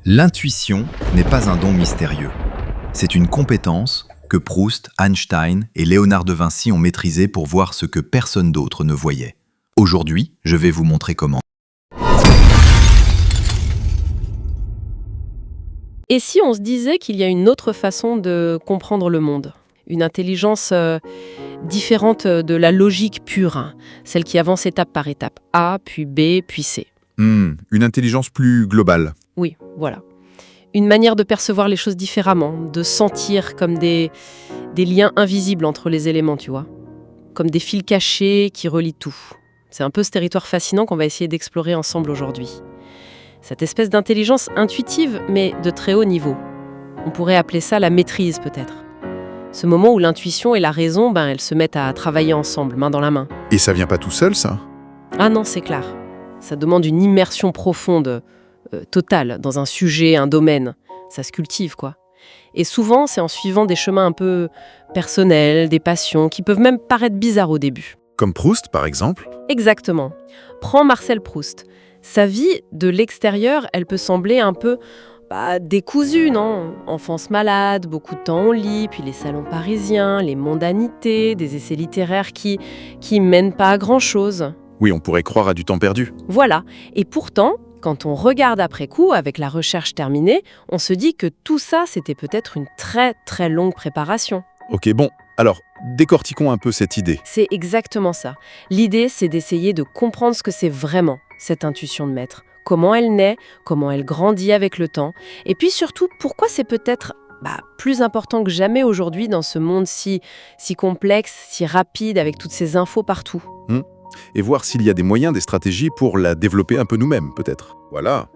L'intuition n'est pas un don mystérieux. C'est une compétence que Proust, Einstein et Léonard de Vinci ont maîtrisée pour voir ce que personne d'autre ne voyait. Aujourd'hui, je vais vous montrer comment. Et si on se disait qu'il y a une autre façon de comprendre le monde? Une intelligence différente de la logique pure, hein, celle qui avance étape par étape. A, puis B, puis C. Une intelligence plus globale. Oui, voilà. Une manière de percevoir les choses différemment, de sentir comme des liens invisibles entre les éléments, tu vois. Comme des fils cachés qui relient tout. C'est un peu ce territoire fascinant qu'on va essayer d'explorer ensemble aujourd'hui. Cette espèce d'intelligence intuitive, mais de très haut niveau. On pourrait appeler ça la maîtrise, peut-être. Ce moment où l'intuition et la raison, elles se mettent à travailler ensemble, main dans la main. Et ça vient pas tout seul, ça? Ah non, c'est clair. Ça demande une immersion profonde, totale, dans un sujet, un domaine. Ça se cultive, quoi. Et souvent, c'est en suivant des chemins un peu personnels, des passions, qui peuvent même paraître bizarres au début. Comme Proust, par exemple? Exactement. Prends Marcel Proust. Sa vie, de l'extérieur, elle peut sembler un peu décousue, non? Enfance malade, beaucoup de temps au lit, puis les salons parisiens, les mondanités, des essais littéraires qui mènent pas à grand-chose. Oui, on pourrait croire à du temps perdu. Voilà. Et pourtant, quand on regarde après coup, avec la recherche terminée, on se dit que tout ça, c'était peut-être une très très longue préparation. Ok, bon, alors, décortiquons un peu cette idée. C'est exactement ça. L'idée, c'est d'essayer de comprendre ce que c'est vraiment, cette intuition de maître. Comment elle naît, comment elle grandit avec le temps, et puis surtout, pourquoi c'est peut-être plus important que jamais aujourd'hui dans ce monde si complexe, si rapide, avec toutes ces infos partout. Et voir s'il y a des moyens, des stratégies pour la développer un peu nous-mêmes, peut-être. Voilà.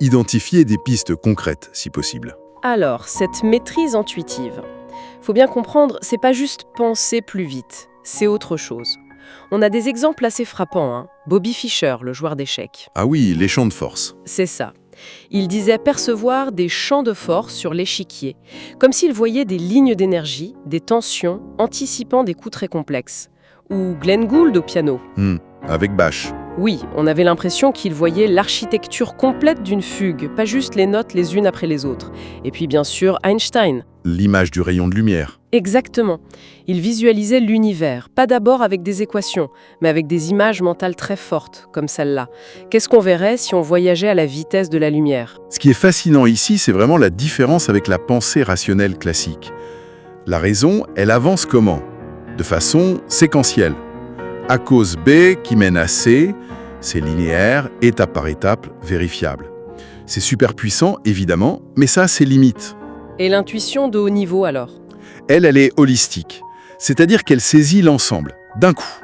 Identifier des pistes concrètes, si possible. Alors, cette maîtrise intuitive, faut bien comprendre, c'est pas juste penser plus vite, c'est autre chose. On a des exemples assez frappants, hein. Bobby Fischer, le joueur d'échecs. Ah oui, les champs de force. C'est ça. Il disait percevoir des champs de force sur l'échiquier, comme s'il voyait des lignes d'énergie, des tensions, anticipant des coups très complexes. Ou Glenn Gould au piano. Avec Bach. Oui, on avait l'impression qu'il voyait l'architecture complète d'une fugue, pas juste les notes les unes après les autres. Et puis bien sûr, Einstein. L'image du rayon de lumière. Exactement. Il visualisait l'univers, pas d'abord avec des équations, mais avec des images mentales très fortes, comme celle-là. Qu'est-ce qu'on verrait si on voyageait à la vitesse de la lumière? Ce qui est fascinant ici, c'est vraiment la différence avec la pensée rationnelle classique. La raison, elle avance comment? De façon séquentielle. A cause B qui mène à C, c'est linéaire, étape par étape, vérifiable. C'est super puissant, évidemment, mais ça a ses limites. Et l'intuition de haut niveau, alors? Elle est holistique, c'est-à-dire qu'elle saisit l'ensemble, d'un coup.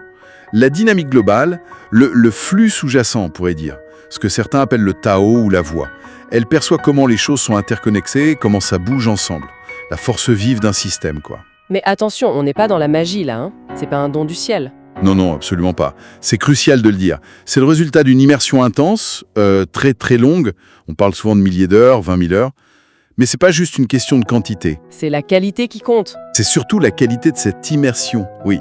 La dynamique globale, le flux sous-jacent, on pourrait dire, ce que certains appellent le Tao ou la voix. Elle perçoit comment les choses sont interconnectées, comment ça bouge ensemble. La force vive d'un système, quoi. Mais attention, on n'est pas dans la magie, là, hein. C'est pas un don du ciel. Non, absolument pas. C'est crucial de le dire. C'est le résultat d'une immersion intense, très très longue. On parle souvent de milliers d'heures, 20 000 heures. Mais c'est pas juste une question de quantité. C'est la qualité qui compte. C'est surtout la qualité de cette immersion, oui.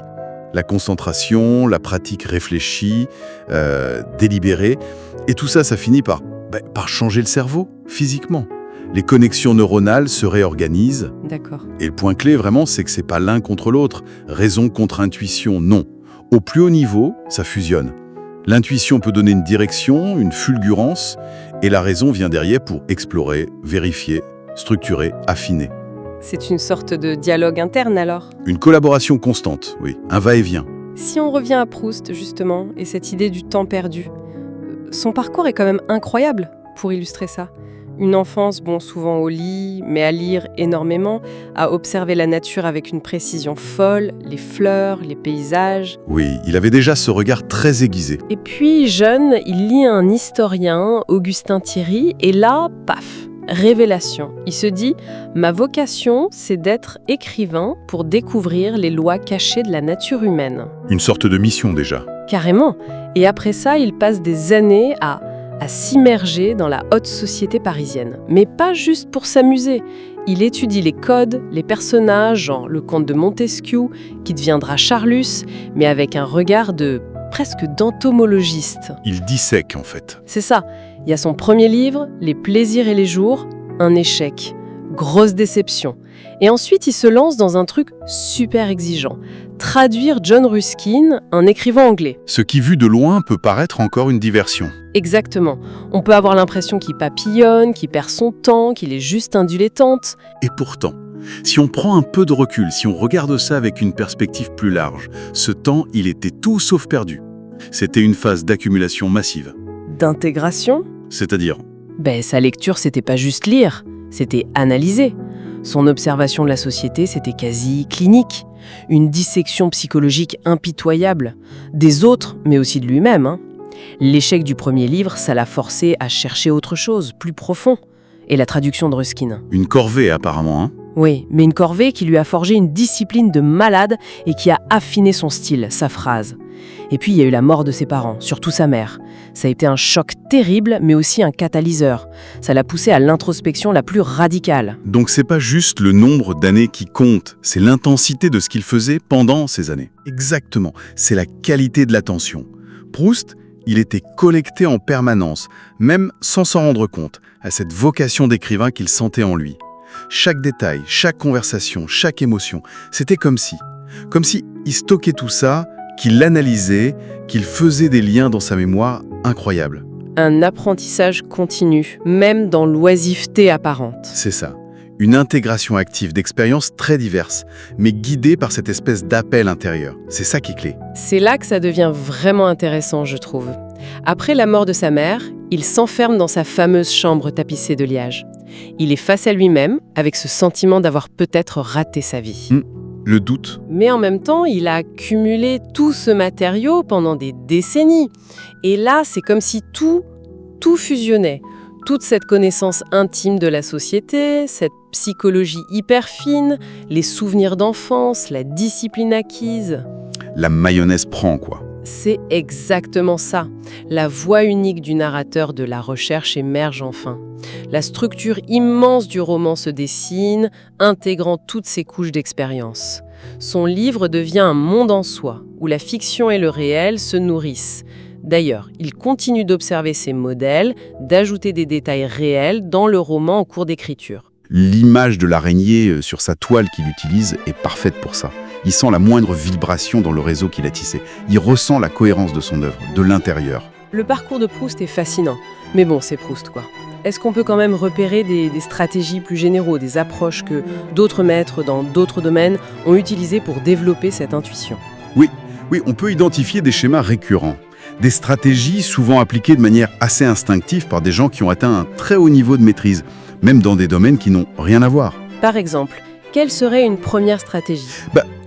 La concentration, la pratique réfléchie, délibérée. Et tout ça, ça finit par changer le cerveau, physiquement. Les connexions neuronales se réorganisent. D'accord. Et le point clé, vraiment, c'est que c'est pas l'un contre l'autre. Raison contre intuition, non. Au plus haut niveau, ça fusionne. L'intuition peut donner une direction, une fulgurance, et la raison vient derrière pour explorer, vérifier, structurer, affiner. C'est une sorte de dialogue interne, alors? Une collaboration constante, oui, un va-et-vient. Si on revient à Proust, justement, et cette idée du temps perdu, son parcours est quand même incroyable pour illustrer ça. Une enfance, souvent au lit, mais à lire énormément, à observer la nature avec une précision folle, les fleurs, les paysages. Oui, il avait déjà ce regard très aiguisé. Et puis, jeune, il lit un historien, Augustin Thierry, et là, paf, révélation. Il se dit « Ma vocation, c'est d'être écrivain pour découvrir les lois cachées de la nature humaine. » Une sorte de mission déjà. Carrément. Et après ça, il passe des années à s'immerger dans la haute société parisienne. Mais pas juste pour s'amuser. Il étudie les codes, les personnages, genre le comte de Montesquieu, qui deviendra Charlus, mais avec un regard presque d'entomologiste. Il dissèque, en fait. C'est ça. Il y a son premier livre, Les plaisirs et les jours, un échec. Grosse déception. Et ensuite, il se lance dans un truc super exigeant. Traduire John Ruskin, un écrivain anglais. Ce qui, vu de loin, peut paraître encore une diversion. Exactement. On peut avoir l'impression qu'il papillonne, qu'il perd son temps, qu'il est juste un dilettante. Et pourtant, si on prend un peu de recul, si on regarde ça avec une perspective plus large, ce temps, il était tout sauf perdu. C'était une phase d'accumulation massive. D'intégration ? C'est-à-dire, Sa lecture, c'était pas juste lire, c'était analyser. Son observation de la société, c'était quasi clinique. Une dissection psychologique impitoyable. Des autres, mais aussi de lui-même. L'échec du premier livre, ça l'a forcé à chercher autre chose, plus profond. Et la traduction de Ruskin. une corvée apparemment, Oui, mais une corvée qui lui a forgé une discipline de malade et qui a affiné son style, sa phrase. Et puis il y a eu la mort de ses parents, surtout sa mère. Ça a été un choc terrible, mais aussi un catalyseur. Ça l'a poussé à l'introspection la plus radicale. Donc c'est pas juste le nombre d'années qui compte, c'est l'intensité de ce qu'il faisait pendant ces années. Exactement, c'est la qualité de l'attention. Proust, il était collecté en permanence, même sans s'en rendre compte, à cette vocation d'écrivain qu'il sentait en lui. Chaque détail, chaque conversation, chaque émotion, c'était comme si il stockait tout ça, qu'il l'analysait, qu'il faisait des liens dans sa mémoire incroyables. Un apprentissage continu, même dans l'oisiveté apparente. C'est ça. Une intégration active d'expériences très diverses, mais guidée par cette espèce d'appel intérieur. C'est ça qui est clé. C'est là que ça devient vraiment intéressant, je trouve. Après la mort de sa mère, il s'enferme dans sa fameuse chambre tapissée de liage. Il est face à lui-même, avec ce sentiment d'avoir peut-être raté sa vie. Le doute. Mais en même temps, il a accumulé tout ce matériau pendant des décennies. Et là, c'est comme si tout fusionnait. Toute cette connaissance intime de la société, cette psychologie hyper fine, les souvenirs d'enfance, la discipline acquise. La mayonnaise prend, quoi. C'est exactement ça. La voix unique du narrateur de la recherche émerge enfin. La structure immense du roman se dessine, intégrant toutes ces couches d'expérience. Son livre devient un monde en soi, où la fiction et le réel se nourrissent. D'ailleurs, il continue d'observer ces modèles, d'ajouter des détails réels dans le roman en cours d'écriture. L'image de l'araignée sur sa toile qu'il utilise est parfaite pour ça. Il sent la moindre vibration dans le réseau qu'il a tissé. Il ressent la cohérence de son œuvre, de l'intérieur. Le parcours de Proust est fascinant. Mais bon, c'est Proust, quoi. Est-ce qu'on peut quand même repérer des stratégies plus généraux, des approches que d'autres maîtres dans d'autres domaines ont utilisées pour développer cette intuition ? Oui, on peut identifier des schémas récurrents. Des stratégies souvent appliquées de manière assez instinctive par des gens qui ont atteint un très haut niveau de maîtrise, même dans des domaines qui n'ont rien à voir. Par exemple, quelle serait une première stratégie ?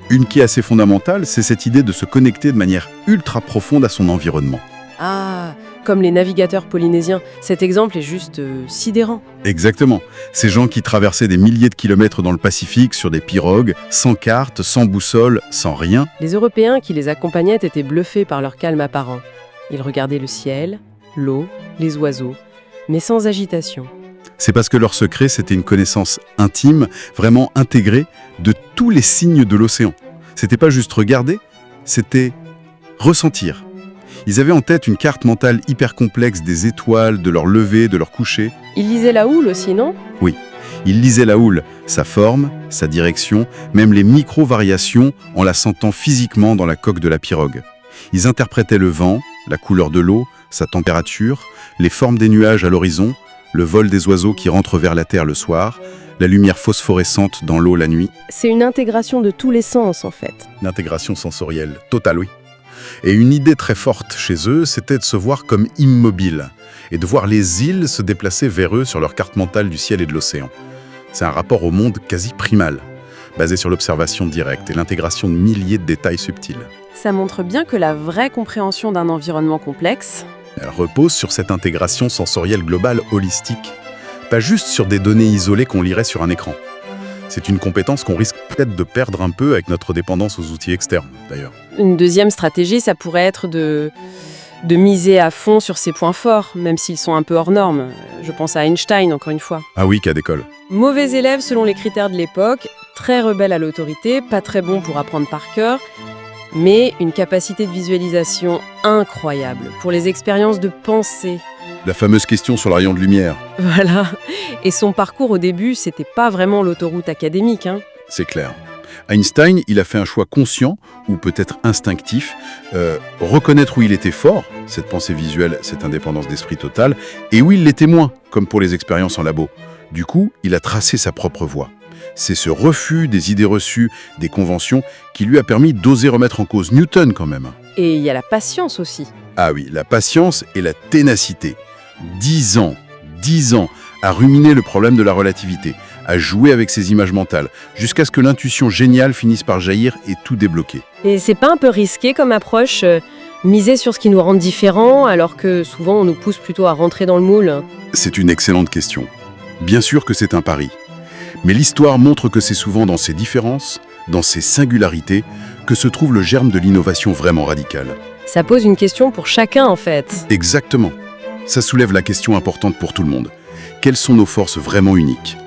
Une qui est assez fondamentale, c'est cette idée de se connecter de manière ultra profonde à son environnement. Ah, comme les navigateurs polynésiens. Cet exemple est juste sidérant. Exactement. Ces gens qui traversaient des milliers de kilomètres dans le Pacifique sur des pirogues, sans carte, sans boussole, sans rien. Les Européens qui les accompagnaient étaient bluffés par leur calme apparent. Ils regardaient le ciel, l'eau, les oiseaux, mais sans agitation. C'est parce que leur secret, c'était une connaissance intime, vraiment intégrée, de tous les signes de l'océan. C'était pas juste regarder, c'était ressentir. Ils avaient en tête une carte mentale hyper complexe des étoiles, de leur lever, de leur coucher. Ils lisaient la houle aussi, non ? Oui, ils lisaient la houle, sa forme, sa direction, même les micro-variations en la sentant physiquement dans la coque de la pirogue. Ils interprétaient le vent, la couleur de l'eau, sa température, les formes des nuages à l'horizon, le vol des oiseaux qui rentrent vers la terre le soir, la lumière phosphorescente dans l'eau la nuit. C'est une intégration de tous les sens, en fait. Une intégration sensorielle, totale, oui. Et une idée très forte chez eux, c'était de se voir comme immobiles et de voir les îles se déplacer vers eux sur leur carte mentale du ciel et de l'océan. C'est un rapport au monde quasi primal, basé sur l'observation directe et l'intégration de milliers de détails subtils. Ça montre bien que la vraie compréhension d'un environnement complexe... Elle repose sur cette intégration sensorielle globale holistique, pas juste sur des données isolées qu'on lirait sur un écran. C'est une compétence qu'on risque peut-être de perdre un peu avec notre dépendance aux outils externes, d'ailleurs. Une deuxième stratégie, ça pourrait être de miser à fond sur ses points forts, même s'ils sont un peu hors normes. Je pense à Einstein, encore une fois. Ah oui, cas d'école. Mauvais élève selon les critères de l'époque, très rebelle à l'autorité, pas très bon pour apprendre par cœur, mais une capacité de visualisation incroyable pour les expériences de pensée. la fameuse question sur le rayon de lumière. Voilà. Et son parcours au début, c'était pas vraiment l'autoroute académique, hein. C'est clair. Einstein, il a fait un choix conscient, ou peut-être instinctif, reconnaître où il était fort, cette pensée visuelle, cette indépendance d'esprit totale, et où il l'était moins, comme pour les expériences en labo. Du coup, il a tracé sa propre voie. C'est ce refus des idées reçues, des conventions, qui lui a permis d'oser remettre en cause Newton quand même. Et il y a la patience aussi. Ah oui, la patience et la ténacité. 10 ans à ruminer le problème de la relativité, à jouer avec ses images mentales, jusqu'à ce que l'intuition géniale finisse par jaillir et tout débloquer. Et c'est pas un peu risqué comme approche, miser sur ce qui nous rend différents, alors que souvent on nous pousse plutôt à rentrer dans le moule? C'est une excellente question. Bien sûr que c'est un pari. Mais l'histoire montre que c'est souvent dans ces différences, dans ces singularités, que se trouve le germe de l'innovation vraiment radicale. Ça pose une question pour chacun en fait. Exactement. Ça soulève la question importante pour tout le monde. Quelles sont nos forces vraiment uniques?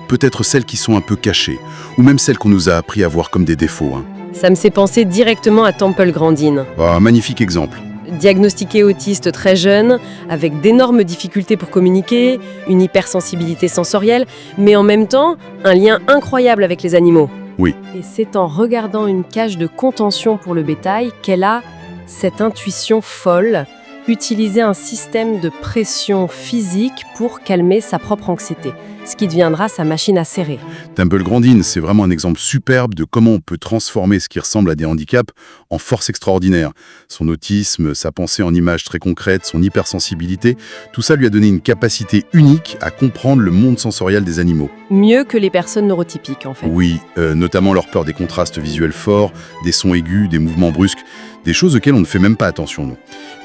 Peut-être celles qui sont un peu cachées, ou même celles qu'on nous a appris à voir comme des défauts. Ça me fait penser directement à Temple Grandin. Un magnifique exemple. Diagnostiqué autiste très jeune, avec d'énormes difficultés pour communiquer, une hypersensibilité sensorielle, mais en même temps, un lien incroyable avec les animaux. Oui. Et c'est en regardant une cage de contention pour le bétail qu'elle a cette intuition folle, utiliser un système de pression physique pour calmer sa propre anxiété, ce qui deviendra sa machine à serrer. Temple Grandin, c'est vraiment un exemple superbe de comment on peut transformer ce qui ressemble à des handicaps en force extraordinaire. Son autisme, sa pensée en images très concrètes, son hypersensibilité, tout ça lui a donné une capacité unique à comprendre le monde sensoriel des animaux. Mieux que les personnes neurotypiques, en fait. Oui, notamment leur peur des contrastes visuels forts, des sons aigus, des mouvements brusques, des choses auxquelles on ne fait même pas attention, nous.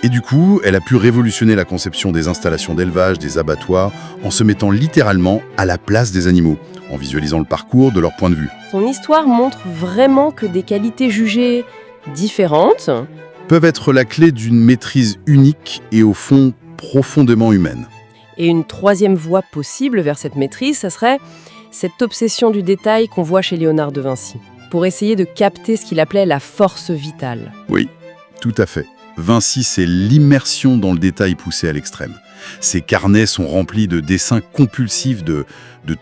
Et du coup, elle a pu révolutionner la conception des installations d'élevage, des abattoirs, en se mettant littéralement à la place des animaux, en visualisant le parcours de leur point de vue. Son histoire montre vraiment que des qualités jugées différentes Peuvent être la clé d'une maîtrise unique et au fond profondément humaine. et une troisième voie possible vers cette maîtrise, ça serait cette obsession du détail qu'on voit chez Léonard de Vinci, pour essayer de capter ce qu'il appelait la force vitale. Oui, tout à fait. Vinci, c'est l'immersion dans le détail poussé à l'extrême. Ses carnets sont remplis de dessins compulsifs de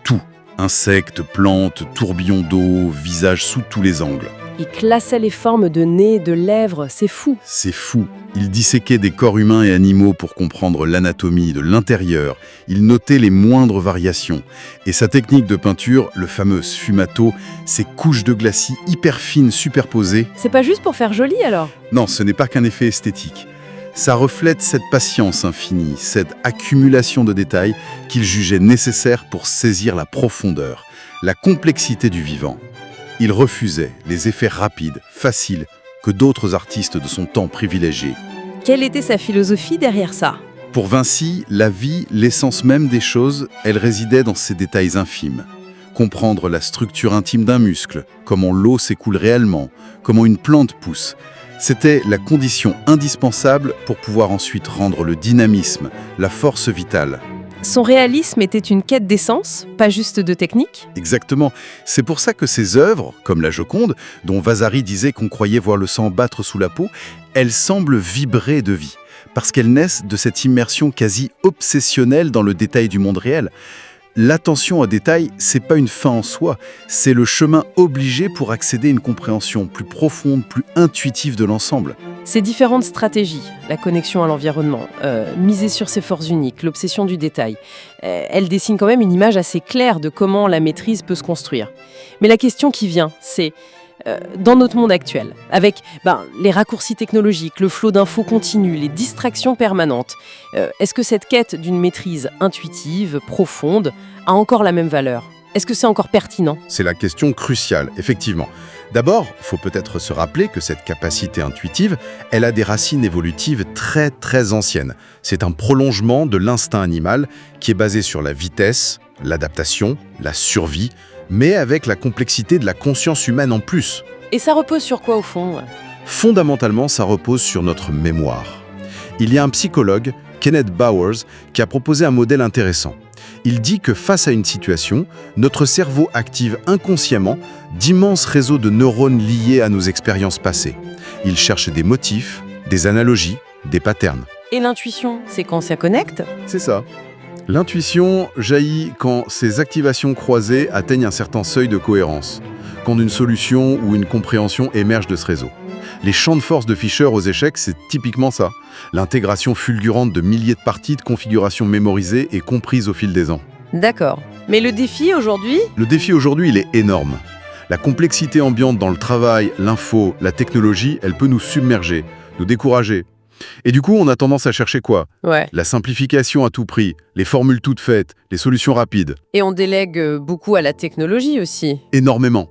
tout. Insectes, plantes, tourbillons d'eau, visages sous tous les angles. Il classait les formes de nez, de lèvres, c'est fou. C'est fou. Il disséquait des corps humains et animaux pour comprendre l'anatomie de l'intérieur. Il notait les moindres variations. Et sa technique de peinture, le fameux sfumato, ces couches de glacis hyper fines superposées, C'est pas juste pour faire joli alors? non, ce n'est pas qu'un effet esthétique. Ça reflète cette patience infinie, cette accumulation de détails qu'il jugeait nécessaire pour saisir la profondeur, la complexité du vivant. Il refusait les effets rapides, faciles, que d'autres artistes de son temps privilégiaient. Quelle était sa philosophie derrière ça? Pour Vinci, la vie, l'essence même des choses, elle résidait dans ces détails infimes. Comprendre la structure intime d'un muscle, comment l'eau s'écoule réellement, comment une plante pousse. C'était la condition indispensable pour pouvoir ensuite rendre le dynamisme, la force vitale. Son réalisme était une quête d'essence, pas juste de technique? Exactement. C'est pour ça que ces œuvres, comme la Joconde, dont Vasari disait qu'on croyait voir le sang battre sous la peau, elles semblent vibrer de vie, parce qu'elles naissent de cette immersion quasi obsessionnelle dans le détail du monde réel. L'attention au détail, c'est pas une fin en soi, c'est le chemin obligé pour accéder à une compréhension plus profonde, plus intuitive de l'ensemble. Ces différentes stratégies, la connexion à l'environnement, miser sur ses forces uniques, l'obsession du détail, elles dessinent quand même une image assez claire de comment la maîtrise peut se construire. Mais la question qui vient, c'est dans notre monde actuel, avec les raccourcis technologiques, le flot d'infos continu, les distractions permanentes, est-ce que cette quête d'une maîtrise intuitive, profonde, a encore la même valeur? Est-ce que c'est encore pertinent? C'est la question cruciale, effectivement. D'abord, il faut peut-être se rappeler que cette capacité intuitive, elle a des racines évolutives très très anciennes. C'est un prolongement de l'instinct animal qui est basé sur la vitesse, l'adaptation, la survie, mais avec la complexité de la conscience humaine en plus. Et ça repose sur quoi au fond? Fondamentalement, ça repose sur notre mémoire. Il y a un psychologue, Kenneth Bowers, qui a proposé un modèle intéressant. Il dit que face à une situation, notre cerveau active inconsciemment d'immenses réseaux de neurones liés à nos expériences passées. Il cherche des motifs, des analogies, des patterns. Et l'intuition, c'est quand ça connecte? C'est ça. L'intuition jaillit quand ces activations croisées atteignent un certain seuil de cohérence, quand une solution ou une compréhension émerge de ce réseau. Les champs de force de Fisher aux échecs, c'est typiquement ça. L'intégration fulgurante de milliers de parties, de configurations mémorisées et comprises au fil des ans. D'accord. Mais le défi aujourd'hui? Le défi aujourd'hui, il est énorme. La complexité ambiante dans le travail, l'info, la technologie, elle peut nous submerger, nous décourager. Et du coup, on a tendance à chercher quoi? Ouais. La simplification à tout prix, les formules toutes faites, les solutions rapides. Et on délègue beaucoup à la technologie aussi. Énormément.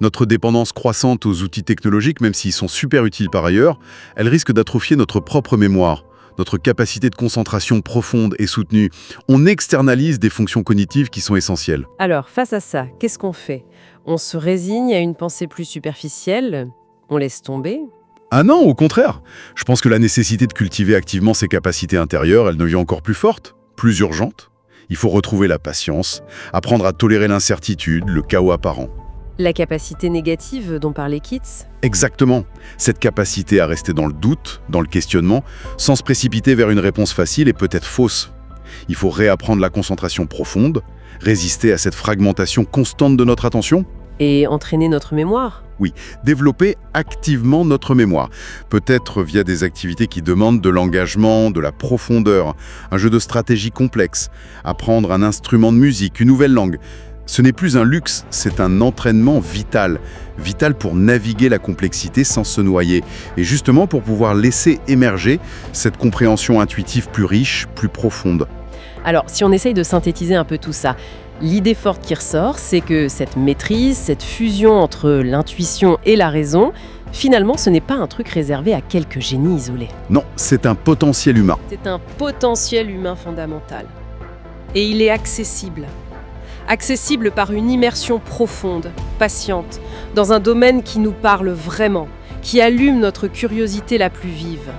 Notre dépendance croissante aux outils technologiques, même s'ils sont super utiles par ailleurs, elle risque d'atrophier notre propre mémoire, notre capacité de concentration profonde et soutenue. On externalise des fonctions cognitives qui sont essentielles. Alors, face à ça, qu'est-ce qu'on fait? On se résigne à une pensée plus superficielle? On laisse tomber? Ah non, au contraire. Je pense que la nécessité de cultiver activement ses capacités intérieures, elle devient encore plus forte, plus urgente. Il faut retrouver la patience, apprendre à tolérer l'incertitude, le chaos apparent. La capacité négative dont parlait Keats? Exactement. Cette capacité à rester dans le doute, dans le questionnement, sans se précipiter vers une réponse facile et peut-être fausse. Il faut réapprendre la concentration profonde, résister à cette fragmentation constante de notre attention. Et entraîner notre mémoire? Oui, développer activement notre mémoire. Peut-être via des activités qui demandent de l'engagement, de la profondeur, un jeu de stratégie complexe, apprendre un instrument de musique, une nouvelle langue. Ce n'est plus un luxe, c'est un entraînement vital. Vital pour naviguer la complexité sans se noyer. Et justement pour pouvoir laisser émerger cette compréhension intuitive plus riche, plus profonde. Alors, si on essaye de synthétiser un peu tout ça, l'idée forte qui ressort, c'est que cette maîtrise, cette fusion entre l'intuition et la raison, finalement, ce n'est pas un truc réservé à quelques génies isolés. Non, c'est un potentiel humain. C'est un potentiel humain fondamental. Et il est accessible. Accessible par une immersion profonde, patiente, dans un domaine qui nous parle vraiment, qui allume notre curiosité la plus vive.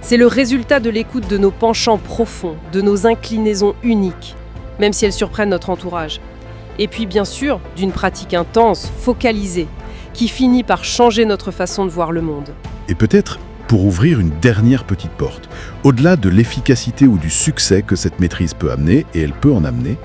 C'est le résultat de l'écoute de nos penchants profonds, de nos inclinaisons uniques, même si elles surprennent notre entourage. Et puis bien sûr, d'une pratique intense, focalisée, qui finit par changer notre façon de voir le monde. Et peut-être pour ouvrir une dernière petite porte. Au-delà de l'efficacité ou du succès que cette maîtrise peut amener, et elle peut en amener,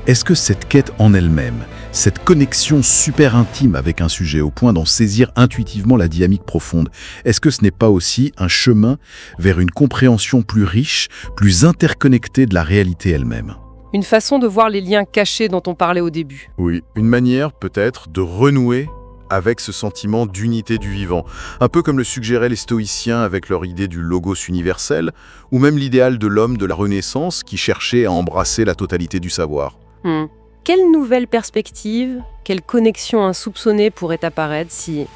est-ce que cette quête en elle-même, cette connexion super intime avec un sujet au point d'en saisir intuitivement la dynamique profonde, est-ce que ce n'est pas aussi un chemin vers une compréhension plus riche, plus interconnectée de la réalité elle-même ? Une façon de voir les liens cachés dont on parlait au début. Oui, une manière peut-être de renouer avec ce sentiment d'unité du vivant, un peu comme le suggéraient les stoïciens avec leur idée du logos universel, ou même l'idéal de l'homme de la Renaissance qui cherchait à embrasser la totalité du savoir. Quelle nouvelle perspective, quelle connexion insoupçonnée pourrait apparaître si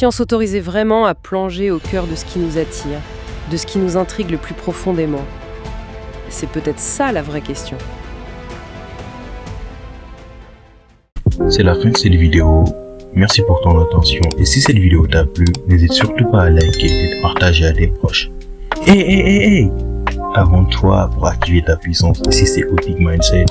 on s'autorisait vraiment à plonger au cœur de ce qui nous attire, de ce qui nous intrigue le plus profondément? C'est peut-être ça la vraie question. C'est la fin de cette vidéo. Merci pour ton attention et si cette vidéo t'a plu, n'hésite surtout pas à liker et de partager à tes proches. Hey! Abonne-toi pour activer ta puissance si c'est Otic Mindset.